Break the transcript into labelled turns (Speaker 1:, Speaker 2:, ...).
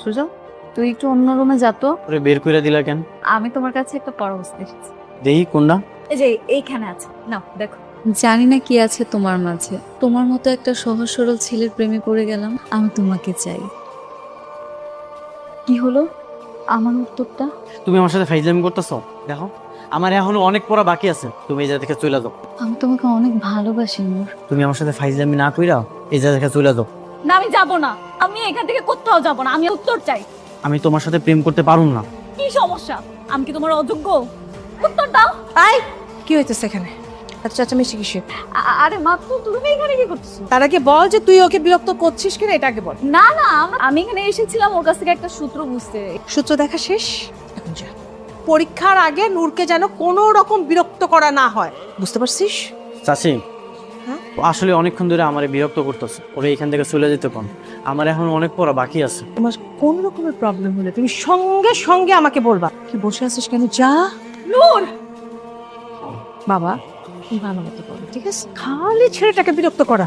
Speaker 1: সুজা, তুই একটু অন্য রুমে যা তো।
Speaker 2: ওরে বের করে দিলা কেন?
Speaker 1: আমি তোমার কাছে একটা পরামর্শ এসেছি।
Speaker 2: দেখি কোনটা।
Speaker 1: এই যে এইখানে আছে, নাও দেখো। জানি না কি আছে তোমার মাঝে, তোমার মতো একটা সহজ সরল ছেলের প্রেমে পড়ে গেলাম। আমি তোমাকে চাই। কি হলো আমার উত্তরটা?
Speaker 2: তুমি আমার সাথে ফাইজলামি করতেছো? দেখো, আমার এখনো অনেক পড়া বাকি আছে। তুমি এই জায়গা থেকে চলে যাও।
Speaker 1: আমি তোমাকে অনেক ভালোবাসি নূর।
Speaker 2: তুমি আমার সাথে ফাইজলামি না কইরা এই জায়গা থেকে চলে যাও।
Speaker 1: না, আমি যাব না। আমি এখান থেকে কোথাও যাব না। আমি উত্তর চাই।
Speaker 2: আমি তোমার সাথে প্রেম করতে পারুম না।
Speaker 1: কি সমস্যা? আমি কি তোমার অযোগ্য? উত্তর দাও।
Speaker 3: আই কি হইতেছে এখানে? আচ্ছা চেঁচামেচি কিসে?
Speaker 1: আরে মা, তুমি এখানে কি করতেছো?
Speaker 3: তার আগে বল যে তুই ওকে বিরক্ত করছিস কিনা, এটা আগে বল।
Speaker 1: না না, আমি এখানে এসেছিলাম ওর কাছ থেকে একটা সূত্র বুঝতে।
Speaker 3: সূত্র দেখা শেষ, এখন যা। পরীক্ষার আগে নূরকে যেন কোনো রকম বিরক্ত করা না হয়, বুঝতে পারছিস?
Speaker 2: চাচি,
Speaker 3: হ্যাঁ?
Speaker 2: ও আসলে অনেকক্ষণ ধরে আমারে বিরক্ত করতেছে। ওরে এখান থেকে চলে যেতে কোন। আমার এখন অনেক পড়া বাকি আছে।
Speaker 3: তোমার কোন রকমের প্রবলেম হলে তুমি সঙ্গে সঙ্গে আমাকে বলবা। কি বসে আছিস কেন? যা।
Speaker 1: নূর,
Speaker 3: বাবা তুই ভালো মতো করো, ঠিক আছে? খালি ছেলেটাকে বিরক্ত করা।